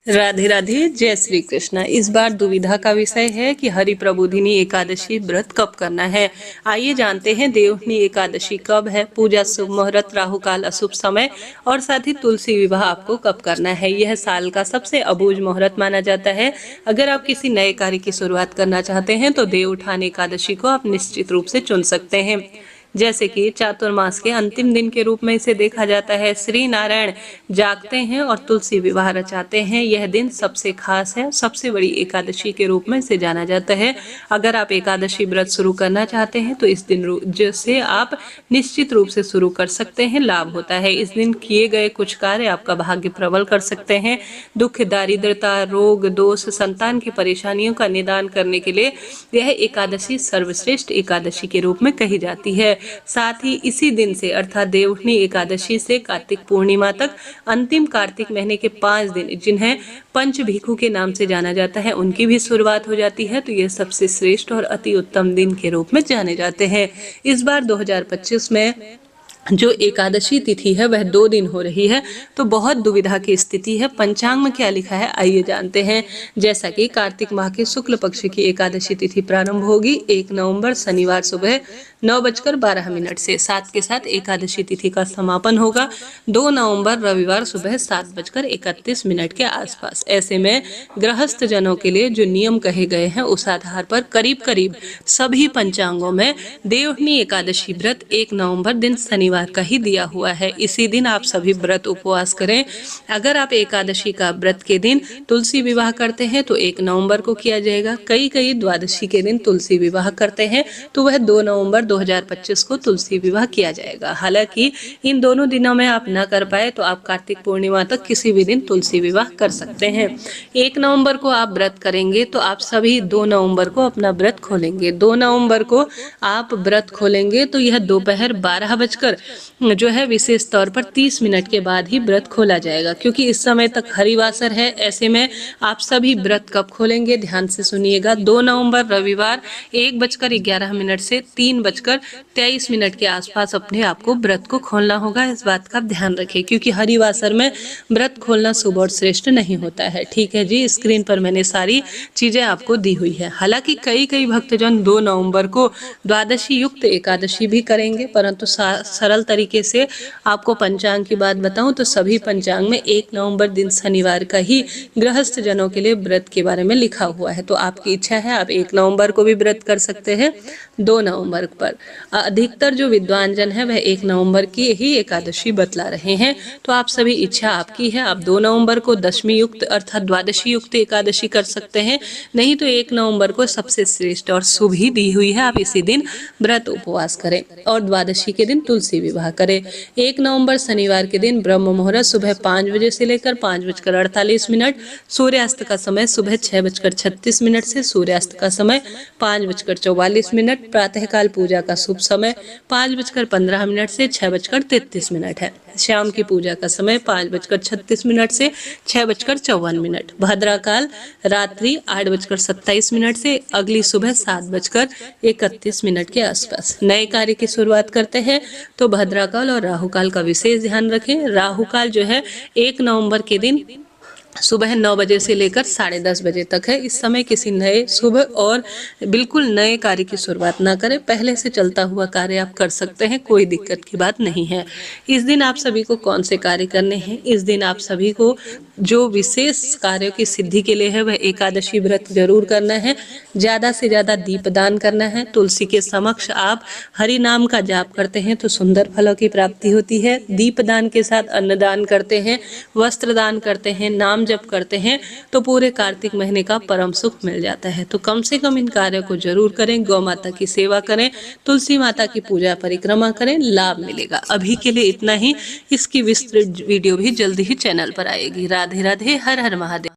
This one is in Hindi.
राधे राधे, जय श्री कृष्णा। इस बार दुविधा का विषय है कि हरि प्रबोधिनी एकादशी व्रत कब करना है। आइए जानते हैं देवउठनी एकादशी कब है, पूजा शुभ मुहूर्त, राहु काल अशुभ समय और साथ ही तुलसी विवाह आपको कब करना है। यह साल का सबसे अबूझ मुहूर्त माना जाता है। अगर आप किसी नए कार्य की शुरुआत करना चाहते हैं तो देव उठान एकादशी को आप निश्चित रूप से चुन सकते हैं। जैसे कि चातुर्मास के अंतिम दिन के रूप में इसे देखा जाता है। श्री नारायण जागते हैं और तुलसी विवाह रचाते हैं। यह दिन सबसे खास है, सबसे बड़ी एकादशी के रूप में इसे जाना जाता है। अगर आप एकादशी व्रत शुरू करना चाहते हैं तो इस दिन से आप निश्चित रूप से शुरू कर सकते हैं, लाभ होता है। इस दिन किए गए कुछ कार्य आपका भाग्य प्रबल कर सकते हैं। दुख, दारिद्रता, रोग, दोष, संतान की परेशानियों का निदान करने के लिए यह एकादशी सर्वश्रेष्ठ एकादशी के रूप में कही जाती है। साथ ही इसी दिन से अर्थात देवउठनी एकादशी से कार्तिक पूर्णिमा तक अंतिम कार्तिक महीने के 5 दिन, जिन्हें पंच भिखु के नाम से जाना जाता है, उनकी भी शुरुआत हो जाती है। तो यह सबसे श्रेष्ठ और अति उत्तम दिन के रूप में जाने जाते हैं। इस बार 2025 में जो एकादशी तिथि है वह 2 दिन हो रही है, तो बहुत दुविधा की स्थिति है। पंचांग में क्या लिखा है आइए जानते हैं। जैसा कि कार्तिक माह के शुक्ल पक्ष की एकादशी तिथि प्रारंभ होगी 1 नवंबर शनिवार सुबह 9:12 से। साथ के साथ एकादशी तिथि का समापन होगा 2 नवंबर रविवार सुबह 7:31 के आसपास। ऐसे में गृहस्थ जनों के लिए जो नियम कहे गए हैं उस आधार पर करीब करीब सभी पंचांगों में देवउठनी एकादशी व्रत 1 नवंबर दिन शनिवार का ही दिया हुआ है। इसी दिन आप सभी व्रत उपवास करें। अगर आप एकादशी का व्रत के दिन तुलसी विवाह करते हैं तो 1 नवंबर को किया जाएगा। कई द्वादशी के दिन तुलसी विवाह करते हैं तो वह 2 नवंबर 2025 को तुलसी विवाह किया जाएगा। हालांकि इन दोनों दिनों में आप न कर पाए तो आप कार्तिक पूर्णिमा तक किसी भी दिन तुलसी विवाह कर सकते हैं। 1 नवंबर को आप व्रत करेंगे तो आप सभी 2 नवंबर को अपना व्रत खोलेंगे। 2 नवंबर को आप व्रत खोलेंगे तो यह दोपहर 12 बजकर जो है विशेष तौर पर 30 मिनट के बाद ही व्रत खोला जाएगा, क्योंकि इस समय तक हरिवासर है। ऐसे में आप सभी व्रत कब खोलेंगे ध्यान से सुनिएगा। 2 नवंबर रविवार 1:11 से 3:23 के आसपास अपने आप को व्रत को खोलना होगा। इस बात का ध्यान रखें, क्योंकि हरिवासर में व्रत खोलना शुभ और श्रेष्ठ नहीं होता है। ठीक है जी, स्क्रीन पर मैंने सारी चीजें आपको दी हुई है। हालांकि कई भक्तजन 2 नवंबर को द्वादशी युक्त एकादशी भी करेंगे, परंतु सरल तरीके से आपको पंचांग की बात बताऊं तो सभी पंचांग में 1 नवंबर दिन शनिवार का ही गृहस्थ जनों के लिए व्रत के बारे में लिखा हुआ है। तो आपकी इच्छा है आप 1 नवंबर को भी व्रत कर सकते हैं, 2 नवंबर पर। अधिकतर जो विद्वान जन है वह 1 नवंबर की ही एकादशी बतला रहे हैं। तो आप सभी इच्छा आपकी है। आप 2 नवंबर को दशमी युक्त अर्थात द्वादशी युक्त एकादशी कर सकते हैं, नहीं तो 1 नवंबर को सबसे श्रेष्ठ और शुभ ही दी हुई है। आप इसी दिन व्रत उपवास करें और द्वादशी के दिन तुलसी विवाह करें। 1 नवंबर शनिवार के दिन ब्रह्म मुहूर्त सुबह 5 बजे से लेकर 5:48, सूर्यास्त का समय सुबह 6:36 से सूर्यास्त का समय 5:44, प्रातःकाल पूजा का शुभ समय 5:15 से 6:33 है। शाम की पूजा का समय 5:36 से 6:54। भद्राकाल रात्रि 8:27 से अगली सुबह 7:31 के आसपास। नए कार्य की शुरुआत करते हैं तो भद्राकाल और राहुकाल का विशेष ध्यान रखें। राहुकाल जो है 1 नवंबर के दिन सुबह 9 बजे से लेकर 10:30 बजे तक है। इस समय किसी नए शुभ और बिल्कुल नए कार्य की शुरुआत ना करें। पहले से चलता हुआ कार्य आप कर सकते हैं, कोई दिक्कत की बात नहीं है। इस दिन आप सभी को कौन से कार्य करने हैं, इस दिन आप सभी को जो विशेष कार्यों की सिद्धि के लिए है वह एकादशी व्रत जरूर करना है। ज्यादा से ज्यादा दीपदान करना है। तुलसी के समक्ष आप हरि नाम का जाप करते हैं तो सुंदर फलों की प्राप्ति होती है। दीपदान के साथ अन्नदान करते हैं, वस्त्र दान करते हैं, नाम जप करते हैं तो पूरे कार्तिक महीने का परम सुख मिल जाता है। तो कम से कम इन कार्यों को जरूर करें। गौ माता की सेवा करें, तुलसी माता की पूजा परिक्रमा करें, लाभ मिलेगा। अभी के लिए इतना ही। इसकी विस्तृत वीडियो भी जल्दी ही चैनल पर आएगी। राधे राधे, हर हर महादेव।